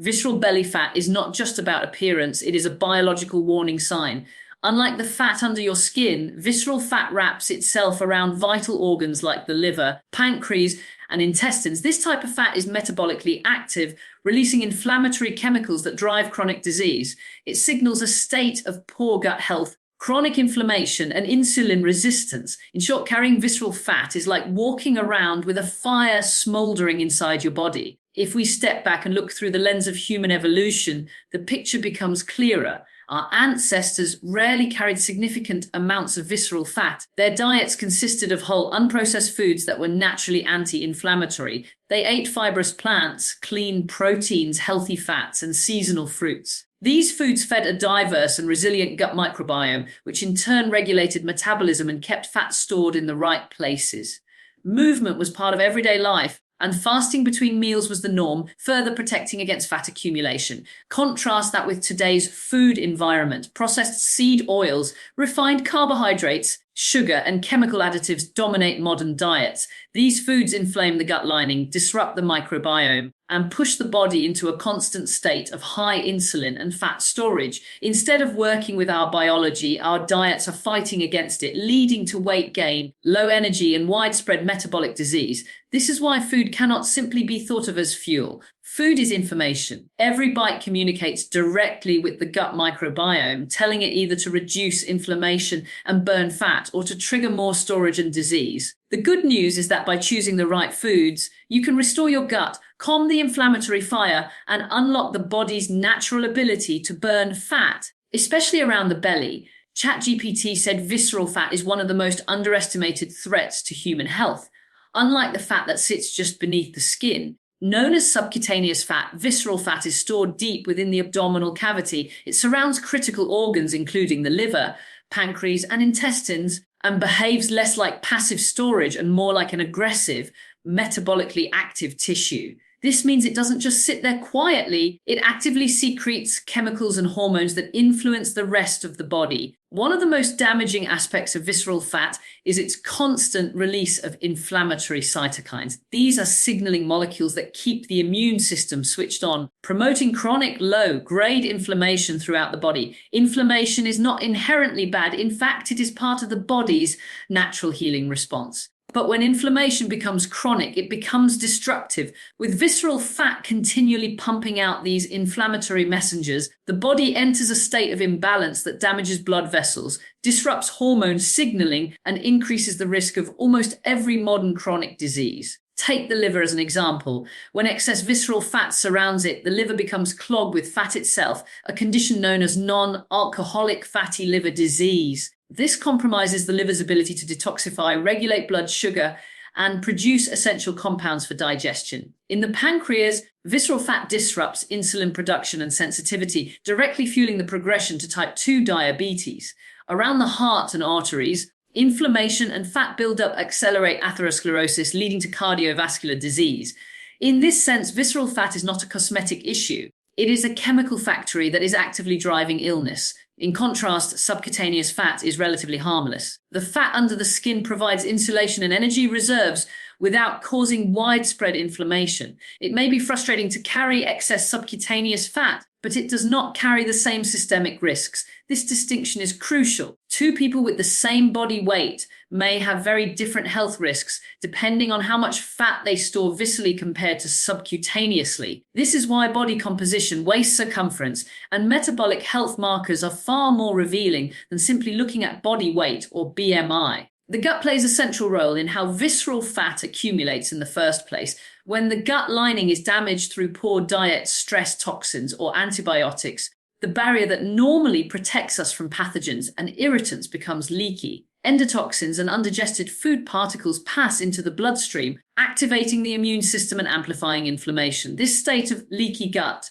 Visceral belly fat is not just about appearance, it is a biological warning sign. Unlike the fat under your skin, visceral fat wraps itself around vital organs like the liver, pancreas, and intestines. This type of fat is metabolically active, releasing inflammatory chemicals that drive chronic disease. It signals a state of poor gut health, chronic inflammation, and insulin resistance. In short, carrying visceral fat is like walking around with a fire smoldering inside your body. If we step back and look through the lens of human evolution, the picture becomes clearer. Our ancestors rarely carried significant amounts of visceral fat. Their diets consisted of whole, unprocessed foods that were naturally anti-inflammatory. They ate fibrous plants, clean proteins, healthy fats, and seasonal fruits. These foods fed a diverse and resilient gut microbiome, which in turn regulated metabolism and kept fat stored in the right places. Movement was part of everyday life, and fasting between meals was the norm, further protecting against fat accumulation. Contrast that with today's food environment. Processed seed oils, refined carbohydrates, sugar, and chemical additives dominate modern diets. These foods inflame the gut lining, disrupt the microbiome, and push the body into a constant state of high insulin and fat storage. Instead of working with our biology, our diets are fighting against it, leading to weight gain, low energy, and widespread metabolic disease. This is why food cannot simply be thought of as fuel. Food is information. Every bite communicates directly with the gut microbiome, telling it either to reduce inflammation and burn fat or to trigger more storage and disease. The good news is that by choosing the right foods, you can restore your gut, calm the inflammatory fire, and unlock the body's natural ability to burn fat, especially around the belly. ChatGPT said visceral fat is one of the most underestimated threats to human health. Unlike the fat that sits just beneath the skin, known as subcutaneous fat, visceral fat is stored deep within the abdominal cavity. It surrounds critical organs, including the liver, pancreas, and intestines, and behaves less like passive storage and more like an aggressive, metabolically active tissue. This means it doesn't just sit there quietly, it actively secretes chemicals and hormones that influence the rest of the body. One of the most damaging aspects of visceral fat is its constant release of inflammatory cytokines. These are signaling molecules that keep the immune system switched on, promoting chronic low-grade inflammation throughout the body. Inflammation is not inherently bad. In fact, it is part of the body's natural healing response. But when inflammation becomes chronic, it becomes destructive. With visceral fat continually pumping out these inflammatory messengers, the body enters a state of imbalance that damages blood vessels, disrupts hormone signaling, and increases the risk of almost every modern chronic disease. Take the liver as an example. When excess visceral fat surrounds it, the liver becomes clogged with fat itself, a condition known as non-alcoholic fatty liver disease. This compromises the liver's ability to detoxify, regulate blood sugar, and produce essential compounds for digestion. In the pancreas, visceral fat disrupts insulin production and sensitivity, directly fueling the progression to type 2 diabetes. Around the heart and arteries, inflammation and fat buildup accelerate atherosclerosis, leading to cardiovascular disease. In this sense, visceral fat is not a cosmetic issue. It is a chemical factory that is actively driving illness. In contrast, subcutaneous fat is relatively harmless. The fat under the skin provides insulation and energy reserves without causing widespread inflammation. It may be frustrating to carry excess subcutaneous fat, but it does not carry the same systemic risks. This distinction is crucial. Two people with the same body weight may have very different health risks depending on how much fat they store viscerally compared to subcutaneously. This is why body composition, waist circumference, and metabolic health markers are far more revealing than simply looking at body weight or BMI. The gut plays a central role in how visceral fat accumulates in the first place. When the gut lining is damaged through poor diet, stress, toxins, or antibiotics, the barrier that normally protects us from pathogens and irritants becomes leaky. Endotoxins and undigested food particles pass into the bloodstream, activating the immune system and amplifying inflammation. This state of leaky gut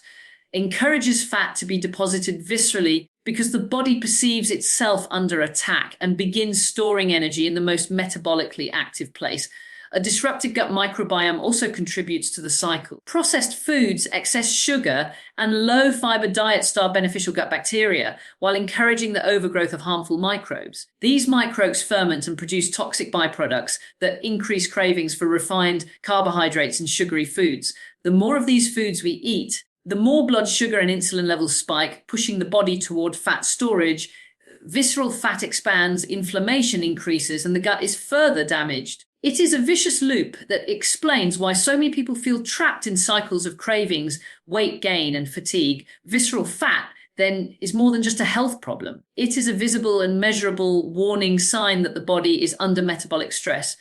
encourages fat to be deposited viscerally because the body perceives itself under attack and begins storing energy in the most metabolically active place. A disrupted gut microbiome also contributes to the cycle. Processed foods, excess sugar, and low-fiber diets starve beneficial gut bacteria while encouraging the overgrowth of harmful microbes. These microbes ferment and produce toxic byproducts that increase cravings for refined carbohydrates and sugary foods. The more of these foods we eat, The more blood sugar and insulin levels spike, pushing the body toward fat storage. Visceral fat expands, inflammation increases, and the gut is further damaged. It is a vicious loop that explains why so many people feel trapped in cycles of cravings, weight gain, and fatigue. Visceral fat then is more than just a health problem. It is a visible and measurable warning sign that the body is under metabolic stress.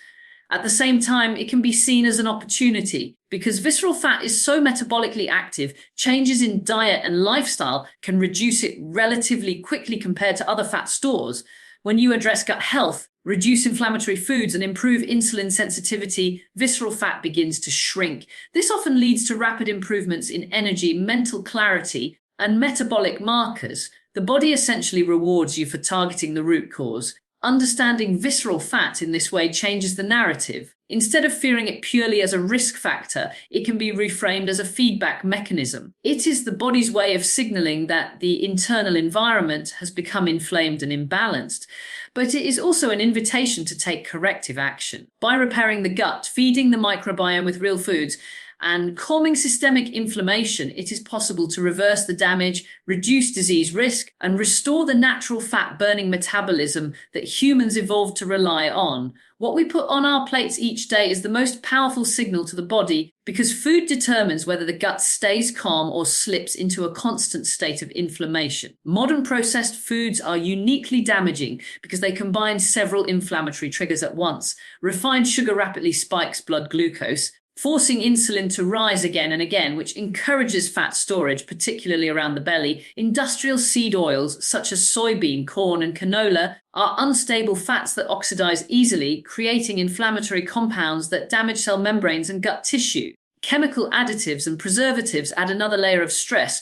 At the same time, it can be seen as an opportunity because visceral fat is so metabolically active, changes in diet and lifestyle can reduce it relatively quickly compared to other fat stores. When you address gut health, reduce inflammatory foods, and improve insulin sensitivity, visceral fat begins to shrink. This often leads to rapid improvements in energy, mental clarity, and metabolic markers. The body essentially rewards you for targeting the root cause. Understanding visceral fat in this way changes the narrative. Instead of fearing it purely as a risk factor, it can be reframed as a feedback mechanism. It is the body's way of signaling that the internal environment has become inflamed and imbalanced. But it is also an invitation to take corrective action. By repairing the gut, feeding the microbiome with real foods, and calming systemic inflammation, it is possible to reverse the damage, reduce disease risk, and restore the natural fat-burning metabolism that humans evolved to rely on. What we put on our plates each day is the most powerful signal to the body because food determines whether the gut stays calm or slips into a constant state of inflammation. Modern processed foods are uniquely damaging because they combine several inflammatory triggers at once. Refined sugar rapidly spikes blood glucose, forcing insulin to rise again and again, which encourages fat storage, particularly around the belly. Industrial seed oils, such as soybean, corn, and canola, are unstable fats that oxidize easily, creating inflammatory compounds that damage cell membranes and gut tissue. Chemical additives and preservatives add another layer of stress,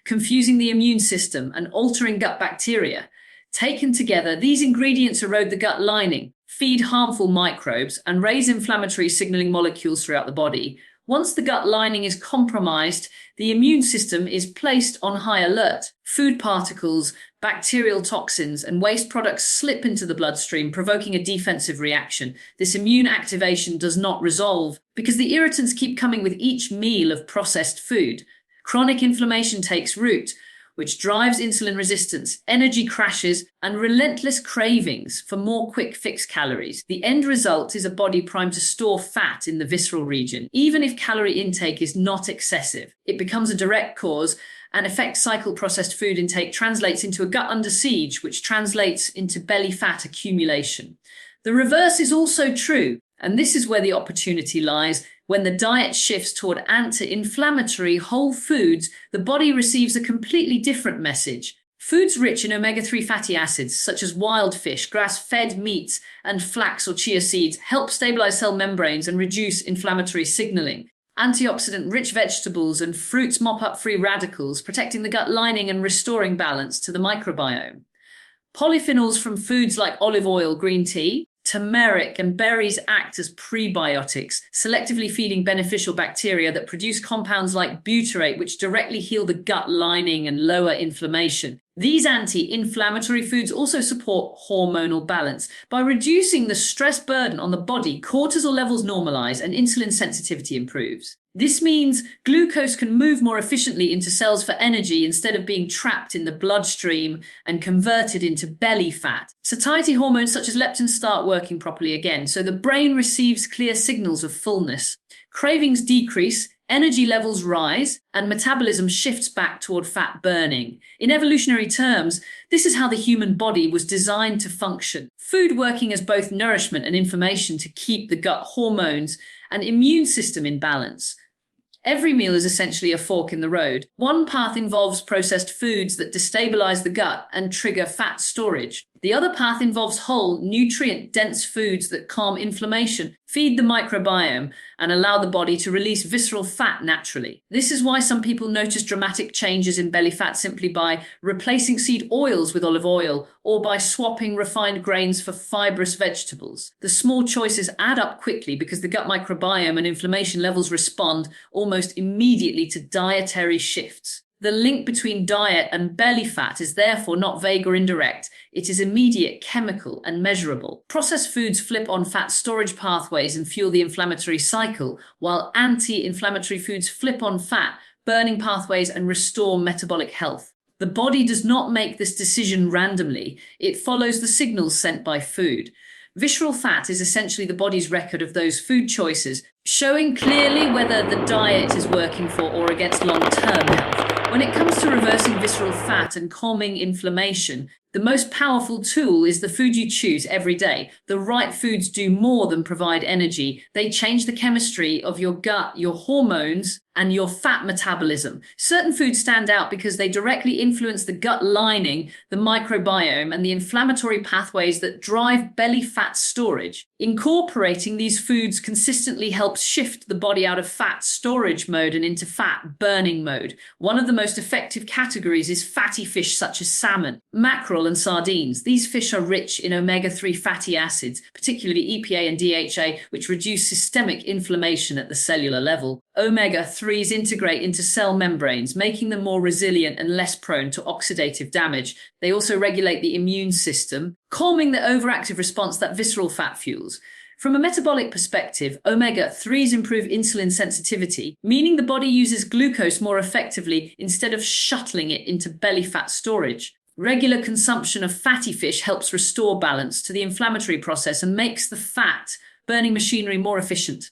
confusing the immune system and altering gut bacteria. Taken together, these ingredients erode the gut lining, feed harmful microbes, and raise inflammatory signaling molecules throughout the body. Once the gut lining is compromised, the immune system is placed on high alert. Food particles, bacterial toxins, and waste products slip into the bloodstream, provoking a defensive reaction. This immune activation does not resolve because the irritants keep coming with each meal of processed food. Chronic inflammation takes root, which drives insulin resistance, energy crashes, and relentless cravings for more quick-fix calories. The end result is a body primed to store fat in the visceral region. Even if calorie intake is not excessive, it becomes a direct cause, and effect cycle processed food intake translates into a gut under siege, which translates into belly fat accumulation. The reverse is also true, and this is where the opportunity lies. When the diet shifts toward anti-inflammatory whole foods, the body receives a completely different message. Foods rich in omega-3 fatty acids, such as wild fish, grass-fed meats, and flax or chia seeds, help stabilize cell membranes and reduce inflammatory signaling. Antioxidant-rich vegetables and fruits mop up free radicals, protecting the gut lining and restoring balance to the microbiome. Polyphenols from foods like olive oil, green tea, turmeric, and berries act as prebiotics, selectively feeding beneficial bacteria that produce compounds like butyrate, which directly heal the gut lining and lower inflammation. These anti-inflammatory foods also support hormonal balance. By reducing the stress burden on the body, cortisol levels normalize and insulin sensitivity improves. This means glucose can move more efficiently into cells for energy instead of being trapped in the bloodstream and converted into belly fat. Satiety hormones such as leptin start working properly again, so the brain receives clear signals of fullness. Cravings decrease, energy levels rise, and metabolism shifts back toward fat burning. In evolutionary terms, this is how the human body was designed to function. Food working as both nourishment and information to keep the gut hormones and immune system in balance. Every meal is essentially a fork in the road. One path involves processed foods that destabilize the gut and trigger fat storage. The other path involves whole, nutrient-dense foods that calm inflammation, feed the microbiome, and allow the body to release visceral fat naturally. This is why some people notice dramatic changes in belly fat simply by replacing seed oils with olive oil or by swapping refined grains for fibrous vegetables. The small choices add up quickly because the gut microbiome and inflammation levels respond almost immediately to dietary shifts. The link between diet and belly fat is therefore not vague or indirect. It is immediate, chemical, and measurable. Processed foods flip on fat storage pathways and fuel the inflammatory cycle, while anti-inflammatory foods flip on fat, burning pathways, and restore metabolic health. The body does not make this decision randomly. It follows the signals sent by food. Visceral fat is essentially the body's record of those food choices, showing clearly whether the diet is working for or against long-term health. When it comes to reversing visceral fat and calming inflammation, the most powerful tool is the food you choose every day. The right foods do more than provide energy. They change the chemistry of your gut, your hormones, and your fat metabolism. Certain foods stand out because they directly influence the gut lining, the microbiome, and the inflammatory pathways that drive belly fat storage. Incorporating these foods consistently helps shift the body out of fat storage mode and into fat burning mode. One of the most effective categories is fatty fish such as salmon, mackerel, and sardines. These fish are rich in omega-3 fatty acids, particularly EPA and DHA, which reduce systemic inflammation at the cellular level. Omega-3s integrate into cell membranes, making them more resilient and less prone to oxidative damage. They also regulate the immune system, calming the overactive response that visceral fat fuels. From a metabolic perspective, omega-3s improve insulin sensitivity, meaning the body uses glucose more effectively instead of shuttling it into belly fat storage. Regular consumption of fatty fish helps restore balance to the inflammatory process and makes the fat burning machinery more efficient.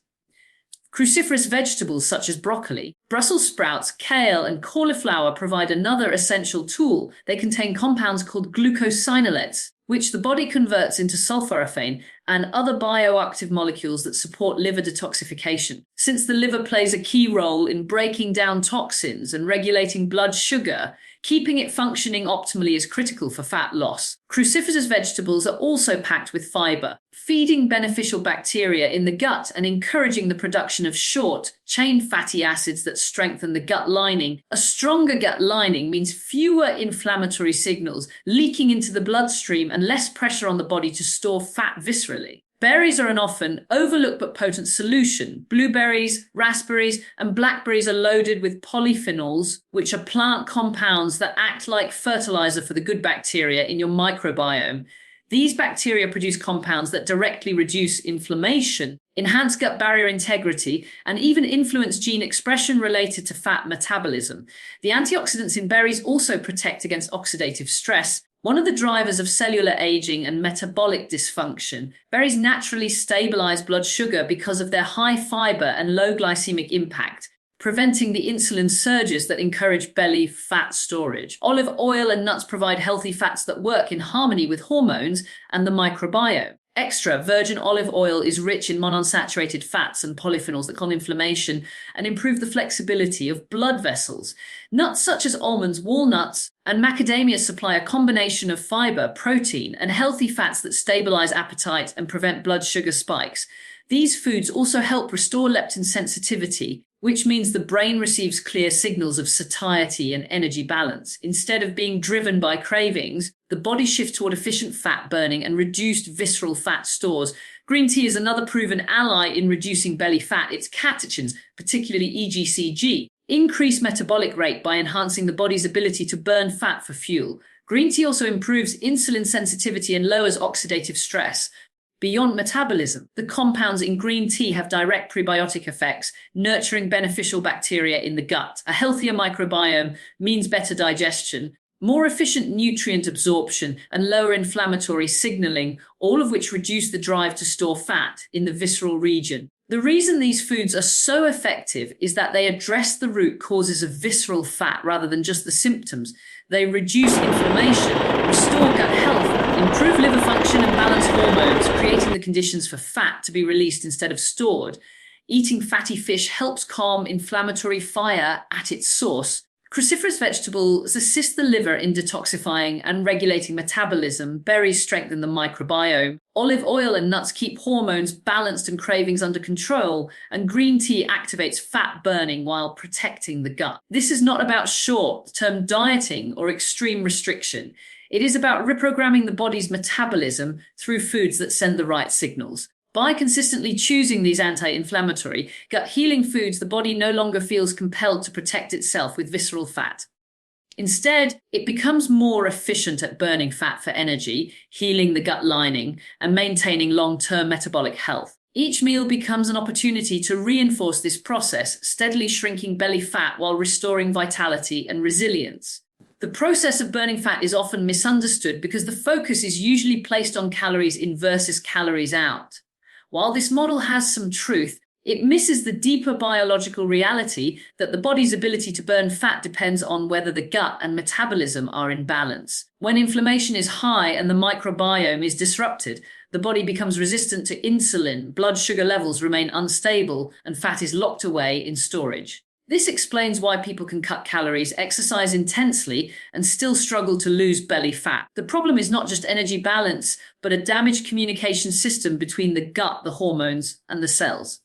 Cruciferous vegetables such as broccoli, Brussels sprouts, kale, and cauliflower provide another essential tool. They contain compounds called glucosinolates, which the body converts into sulforaphane and other bioactive molecules that support liver detoxification. Since the liver plays a key role in breaking down toxins and regulating blood sugar, keeping it functioning optimally is critical for fat loss. Cruciferous vegetables are also packed with fiber, feeding beneficial bacteria in the gut and encouraging the production of short-chain fatty acids that strengthen the gut lining. A stronger gut lining means fewer inflammatory signals leaking into the bloodstream and less pressure on the body to store fat viscerally. Berries are an often overlooked but potent solution. Blueberries, raspberries, and blackberries are loaded with polyphenols, which are plant compounds that act like fertilizer for the good bacteria in your microbiome. These bacteria produce compounds that directly reduce inflammation, enhance gut barrier integrity, and even influence gene expression related to fat metabolism. The antioxidants in berries also protect against oxidative stress, one of the drivers of cellular aging and metabolic dysfunction. Berries naturally stabilize blood sugar because of their high fiber and low glycemic impact, preventing the insulin surges that encourage belly fat storage. Olive oil and nuts provide healthy fats that work in harmony with hormones and the microbiome. Extra virgin olive oil is rich in monounsaturated fats and polyphenols that calm inflammation and improve the flexibility of blood vessels. Nuts such as almonds, walnuts, and macadamia supply a combination of fiber, protein, and healthy fats that stabilize appetite and prevent blood sugar spikes. These foods also help restore leptin sensitivity, which means the brain receives clear signals of satiety and energy balance. Instead of being driven by cravings, the body shifts toward efficient fat burning and reduced visceral fat stores. Green tea is another proven ally in reducing belly fat. Its catechins, particularly EGCG, increase metabolic rate by enhancing the body's ability to burn fat for fuel. Green tea also improves insulin sensitivity and lowers oxidative stress. Beyond metabolism, the compounds in green tea have direct prebiotic effects, nurturing beneficial bacteria in the gut. A healthier microbiome means better digestion, more efficient nutrient absorption, and lower inflammatory signaling, all of which reduce the drive to store fat in the visceral region. The reason these foods are so effective is that they address the root causes of visceral fat rather than just the symptoms. They reduce inflammation, restore gut health, improve liver function, and balance hormones, creating the conditions for fat to be released instead of stored. Eating fatty fish helps calm inflammatory fire at its source. Cruciferous vegetables assist the liver in detoxifying and regulating metabolism. Berries strengthen the microbiome. Olive oil and nuts keep hormones balanced and cravings under control. And green tea activates fat burning while protecting the gut. This is not about short-term dieting or extreme restriction. It is about reprogramming the body's metabolism through foods that send the right signals. By consistently choosing these anti-inflammatory, gut-healing foods, the body no longer feels compelled to protect itself with visceral fat. Instead, it becomes more efficient at burning fat for energy, healing the gut lining, and maintaining long-term metabolic health. Each meal becomes an opportunity to reinforce this process, steadily shrinking belly fat while restoring vitality and resilience. The process of burning fat is often misunderstood because the focus is usually placed on calories in versus calories out. While this model has some truth, it misses the deeper biological reality that the body's ability to burn fat depends on whether the gut and metabolism are in balance. When inflammation is high and the microbiome is disrupted, the body becomes resistant to insulin, blood sugar levels remain unstable, and fat is locked away in storage. This explains why people can cut calories, exercise intensely, and still struggle to lose belly fat. The problem is not just energy balance, but a damaged communication system between the gut, the hormones, and the cells.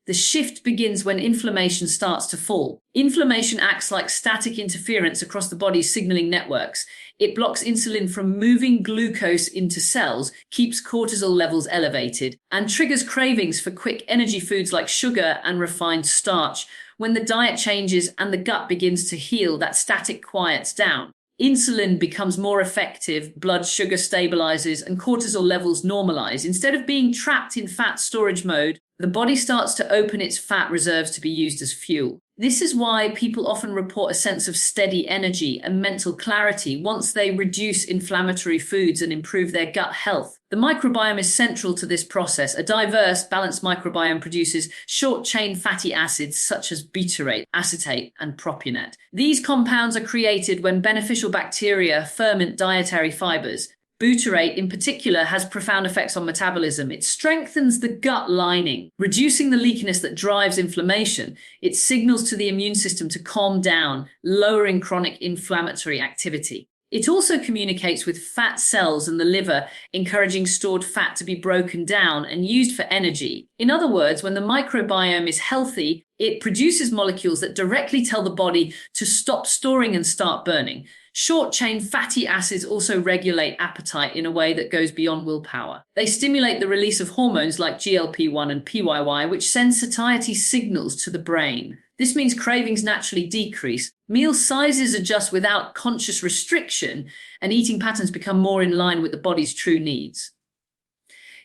The shift begins when inflammation starts to fall. Inflammation acts like static interference across the body's signaling networks. It blocks insulin from moving glucose into cells, keeps cortisol levels elevated, and triggers cravings for quick energy foods like sugar and refined starch. When the diet changes and the gut begins to heal, that static quiets down. Insulin becomes more effective, blood sugar stabilizes, and cortisol levels normalize. Instead of being trapped in fat storage mode, the body starts to open its fat reserves to be used as fuel. This is why people often report a sense of steady energy and mental clarity once they reduce inflammatory foods and improve their gut health. The microbiome is central to this process. A diverse, balanced microbiome produces short-chain fatty acids such as butyrate, acetate, and propionate. These compounds are created when beneficial bacteria ferment dietary fibers. Butyrate, in particular, has profound effects on metabolism. It strengthens the gut lining, reducing the leakiness that drives inflammation. It signals to the immune system to calm down, lowering chronic inflammatory activity. It also communicates with fat cells and the liver, encouraging stored fat to be broken down and used for energy. In other words, when the microbiome is healthy, it produces molecules that directly tell the body to stop storing and start burning. Short-chain fatty acids also regulate appetite in a way that goes beyond willpower. They stimulate the release of hormones like GLP-1 and PYY, which send satiety signals to the brain. This means cravings naturally decrease, meal sizes adjust without conscious restriction, and eating patterns become more in line with the body's true needs.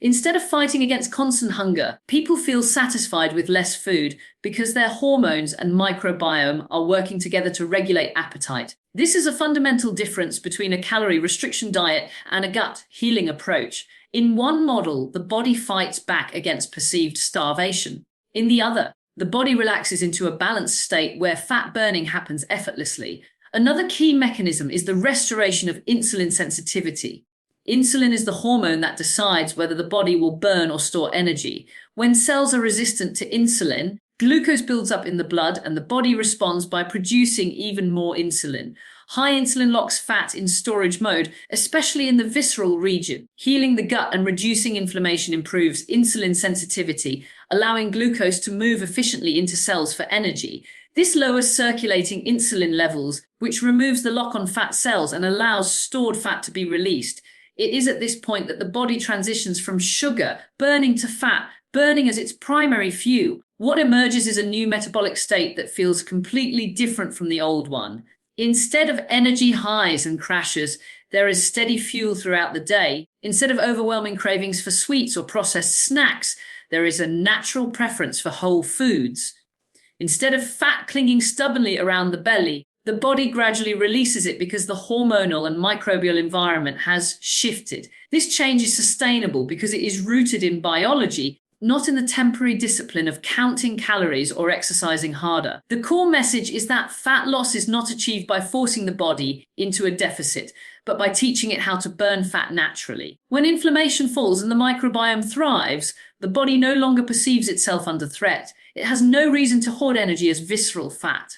Instead of fighting against constant hunger, people feel satisfied with less food because their hormones and microbiome are working together to regulate appetite. This is a fundamental difference between a calorie restriction diet and a gut healing approach. In one model, the body fights back against perceived starvation. In the other, the body relaxes into a balanced state where fat burning happens effortlessly. Another key mechanism is the restoration of insulin sensitivity. Insulin is the hormone that decides whether the body will burn or store energy. When cells are resistant to insulin, glucose builds up in the blood and the body responds by producing even more insulin. High insulin locks fat in storage mode, especially in the visceral region. Healing the gut and reducing inflammation improves insulin sensitivity, allowing glucose to move efficiently into cells for energy. This lowers circulating insulin levels, which removes the lock on fat cells and allows stored fat to be released. It is at this point that the body transitions from sugar burning to fat burning as its primary fuel. What emerges is a new metabolic state that feels completely different from the old one. Instead of energy highs and crashes, there is steady fuel throughout the day. Instead of overwhelming cravings for sweets or processed snacks, there is a natural preference for whole foods. Instead of fat clinging stubbornly around the belly, the body gradually releases it because the hormonal and microbial environment has shifted. This change is sustainable because it is rooted in biology, not in the temporary discipline of counting calories or exercising harder. The core message is that fat loss is not achieved by forcing the body into a deficit, but by teaching it how to burn fat naturally. When inflammation falls and the microbiome thrives, the body no longer perceives itself under threat. It has no reason to hoard energy as visceral fat.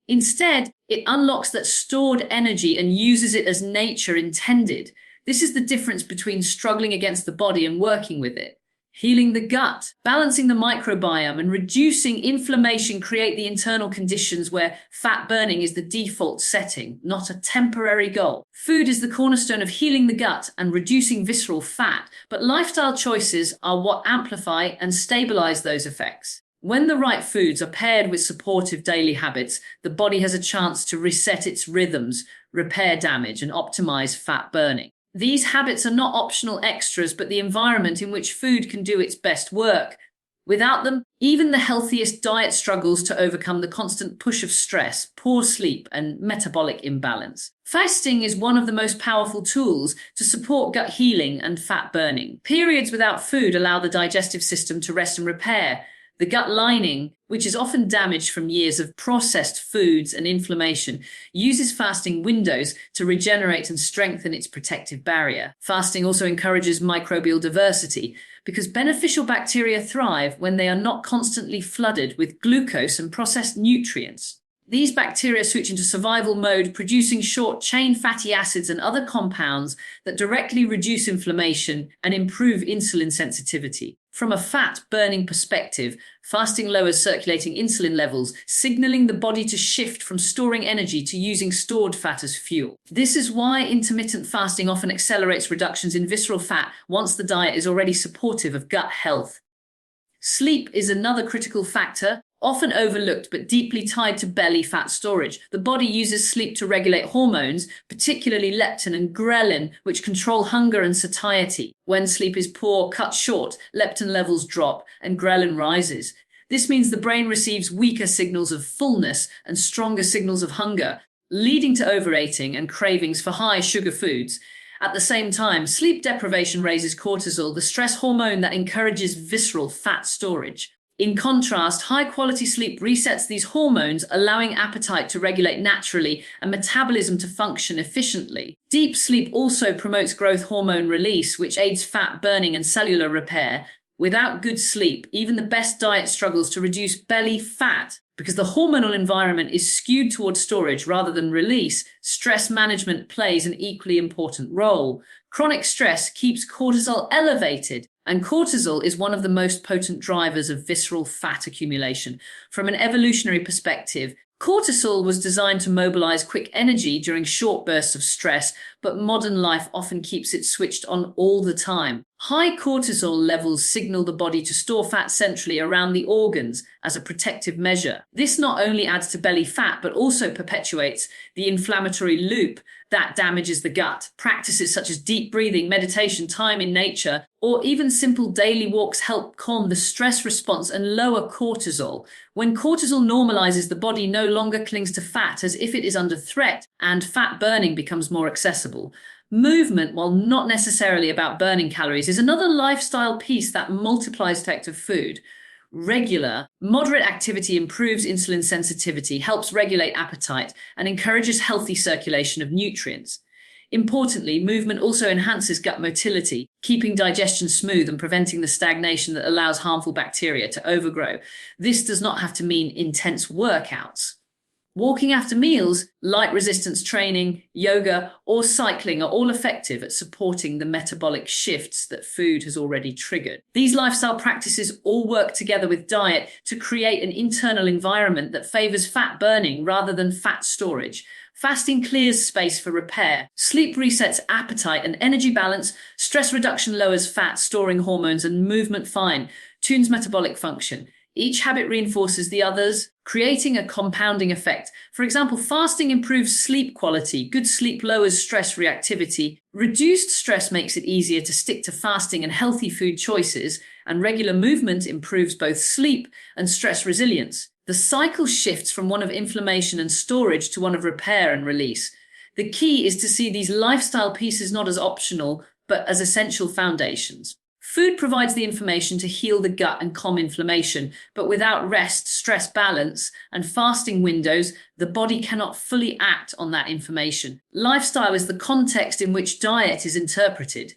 Instead, it unlocks that stored energy and uses it as nature intended. This is the difference between struggling against the body and working with it. Healing the gut, balancing the microbiome, and reducing inflammation create the internal conditions where fat burning is the default setting, not a temporary goal. Food is the cornerstone of healing the gut and reducing visceral fat, but lifestyle choices are what amplify and stabilize those effects. When the right foods are paired with supportive daily habits, the body has a chance to reset its rhythms, repair damage, and optimize fat burning. These habits are not optional extras, but the environment in which food can do its best work. Without them, even the healthiest diet struggles to overcome the constant push of stress, poor sleep, and metabolic imbalance. Fasting is one of the most powerful tools to support gut healing and fat burning. Periods without food allow the digestive system to rest and repair. The gut lining, which is often damaged from years of processed foods and inflammation, uses fasting windows to regenerate and strengthen its protective barrier. Fasting also encourages microbial diversity because beneficial bacteria thrive when they are not constantly flooded with glucose and processed nutrients. These bacteria switch into survival mode, producing short-chain fatty acids and other compounds that directly reduce inflammation and improve insulin sensitivity. From a fat-burning perspective, fasting lowers circulating insulin levels, signaling the body to shift from storing energy to using stored fat as fuel. This is why intermittent fasting often accelerates reductions in visceral fat once the diet is already supportive of gut health. Sleep is another critical factor, often overlooked but deeply tied to belly fat storage. The body uses sleep to regulate hormones, particularly leptin and ghrelin, which control hunger and satiety. When sleep is poor, cut short, leptin levels drop and ghrelin rises. This means the brain receives weaker signals of fullness and stronger signals of hunger, leading to overeating and cravings for high sugar foods. At the same time, sleep deprivation raises cortisol, the stress hormone that encourages visceral fat storage. In contrast, high-quality sleep resets these hormones, allowing appetite to regulate naturally and metabolism to function efficiently. Deep sleep also promotes growth hormone release, which aids fat burning and cellular repair. Without good sleep, even the best diet struggles to reduce belly fat. Because the hormonal environment is skewed towards storage rather than release, stress management plays an equally important role. Chronic stress keeps cortisol elevated, and cortisol is one of the most potent drivers of visceral fat accumulation. From an evolutionary perspective, cortisol was designed to mobilize quick energy during short bursts of stress, but modern life often keeps it switched on all the time. High cortisol levels signal the body to store fat centrally around the organs as a protective measure. This not only adds to belly fat, but also perpetuates the inflammatory loop that damages the gut. Practices such as deep breathing, meditation, time in nature, or even simple daily walks help calm the stress response and lower cortisol. When cortisol normalizes, the body no longer clings to fat as if it is under threat, and fat burning becomes more accessible. Movement, while not necessarily about burning calories, is another lifestyle piece that multiplies the effect of food. Regular, moderate activity improves insulin sensitivity, helps regulate appetite, and encourages healthy circulation of nutrients. Importantly, movement also enhances gut motility, keeping digestion smooth and preventing the stagnation that allows harmful bacteria to overgrow. This does not have to mean intense workouts. Walking after meals, light resistance training, yoga, or cycling are all effective at supporting the metabolic shifts that food has already triggered. These lifestyle practices all work together with diet to create an internal environment that favors fat burning rather than fat storage. Fasting clears space for repair. Sleep resets appetite and energy balance. Stress reduction lowers fat storing hormones, and movement tunes metabolic function. Each habit reinforces the others, creating a compounding effect. For example, fasting improves sleep quality. Good sleep lowers stress reactivity. Reduced stress makes it easier to stick to fasting and healthy food choices, and regular movement improves both sleep and stress resilience. The cycle shifts from one of inflammation and storage to one of repair and release. The key is to see these lifestyle pieces not as optional, but as essential foundations. Food provides the information to heal the gut and calm inflammation, but without rest, stress balance, and fasting windows, the body cannot fully act on that information. Lifestyle is the context in which diet is interpreted.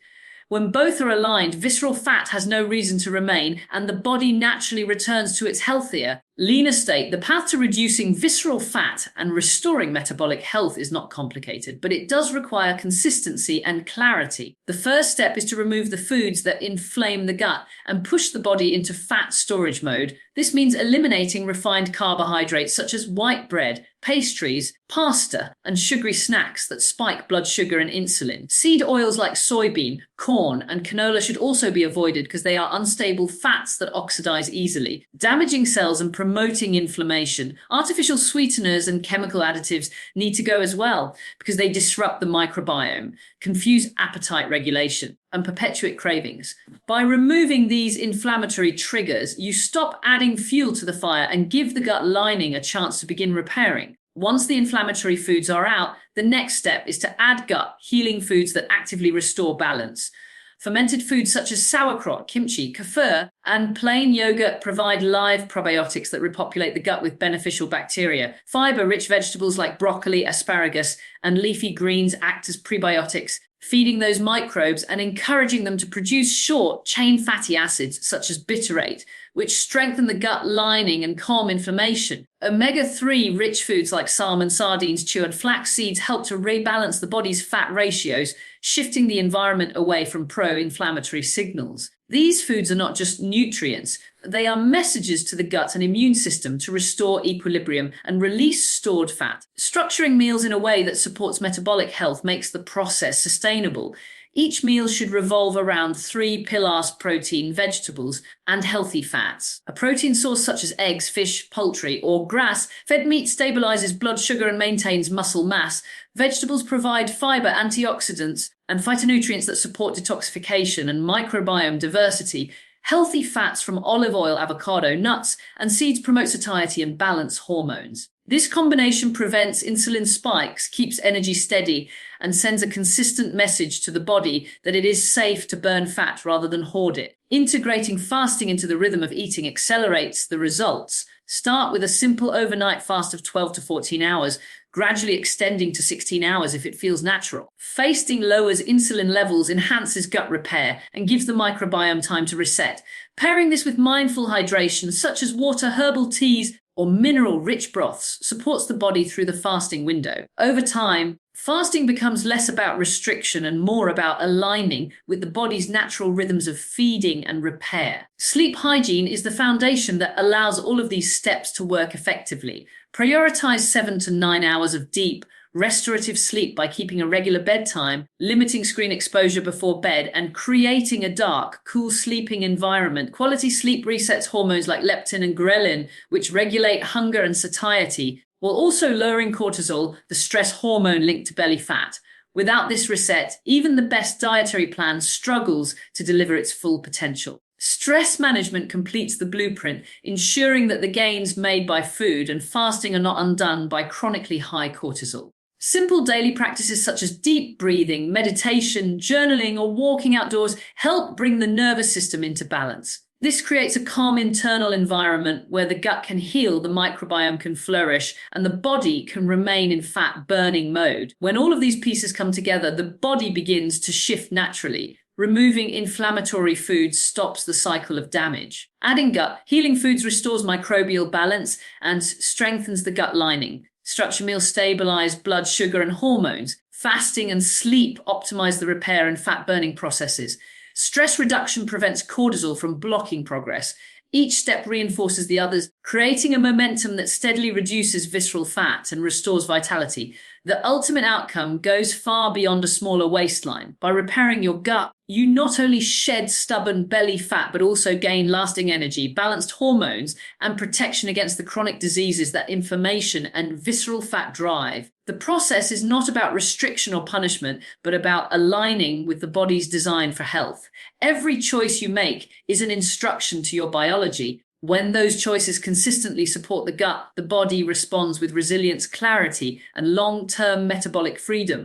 When both are aligned, visceral fat has no reason to remain, and the body naturally returns to its healthier, leaner state. The path to reducing visceral fat and restoring metabolic health is not complicated, but it does require consistency and clarity. The first step is to remove the foods that inflame the gut and push the body into fat storage mode. This means eliminating refined carbohydrates such as white bread, pastries, pasta, and sugary snacks that spike blood sugar and insulin. Seed oils like soybean, corn, and canola should also be avoided because they are unstable fats that oxidize easily, damaging cells and promoting inflammation. Artificial sweeteners and chemical additives need to go as well because they disrupt the microbiome, confuse appetite regulation, and perpetuate cravings. By removing these inflammatory triggers, you stop adding fuel to the fire and give the gut lining a chance to begin repairing. Once the inflammatory foods are out, the next step is to add gut healing foods that actively restore balance. Fermented foods such as sauerkraut, kimchi, kefir, and plain yogurt provide live probiotics that repopulate the gut with beneficial bacteria. Fiber-rich vegetables like broccoli, asparagus, and leafy greens act as prebiotics, feeding those microbes and encouraging them to produce short-chain fatty acids such as butyrate, which strengthen the gut lining and calm inflammation. Omega-3 rich foods like salmon, sardines, chew, and flax seeds help to rebalance the body's fat ratios, shifting the environment away from pro-inflammatory signals. These foods are not just nutrients, they are messages to the gut and immune system to restore equilibrium and release stored fat. Structuring meals in a way that supports metabolic health makes the process sustainable. Each meal should revolve around 3 pillars: protein, vegetables, and healthy fats. A protein source such as eggs, fish, poultry, or grass-fed meat stabilizes blood sugar and maintains muscle mass. Vegetables provide fiber, antioxidants, and phytonutrients that support detoxification and microbiome diversity. Healthy fats from olive oil, avocado, nuts, and seeds promote satiety and balance hormones. This combination prevents insulin spikes, keeps energy steady, and sends a consistent message to the body that it is safe to burn fat rather than hoard it. Integrating fasting into the rhythm of eating accelerates the results. Start with a simple overnight fast of 12 to 14 hours, gradually extending to 16 hours if it feels natural. Fasting lowers insulin levels, enhances gut repair, and gives the microbiome time to reset. Pairing this with mindful hydration, such as water, herbal teas, or mineral-rich broths, supports the body through the fasting window. Over time, fasting becomes less about restriction and more about aligning with the body's natural rhythms of feeding and repair. Sleep hygiene is the foundation that allows all of these steps to work effectively. Prioritize 7 to 9 hours of deep, restorative sleep by keeping a regular bedtime, limiting screen exposure before bed, and creating a dark, cool sleeping environment. Quality sleep resets hormones like leptin and ghrelin, which regulate hunger and satiety, while also lowering cortisol, the stress hormone linked to belly fat. Without this reset, even the best dietary plan struggles to deliver its full potential. Stress management completes the blueprint, ensuring that the gains made by food and fasting are not undone by chronically high cortisol. Simple daily practices such as deep breathing, meditation, journaling, or walking outdoors help bring the nervous system into balance. This creates a calm internal environment where the gut can heal, the microbiome can flourish, and the body can remain in fat-burning mode. When all of these pieces come together, the body begins to shift naturally. Removing inflammatory foods stops the cycle of damage. Adding gut healing foods restores microbial balance and strengthens the gut lining. Structured meals stabilize blood sugar and hormones. Fasting and sleep optimize the repair and fat-burning processes. Stress reduction prevents cortisol from blocking progress. Each step reinforces the others, creating a momentum that steadily reduces visceral fat and restores vitality. The ultimate outcome goes far beyond a smaller waistline. By repairing your gut, you not only shed stubborn belly fat, but also gain lasting energy, balanced hormones, and protection against the chronic diseases that inflammation and visceral fat drive. The process is not about restriction or punishment, but about aligning with the body's design for health. Every choice you make is an instruction to your biology. When those choices consistently support the gut, the body responds with resilience, clarity, and long-term metabolic freedom.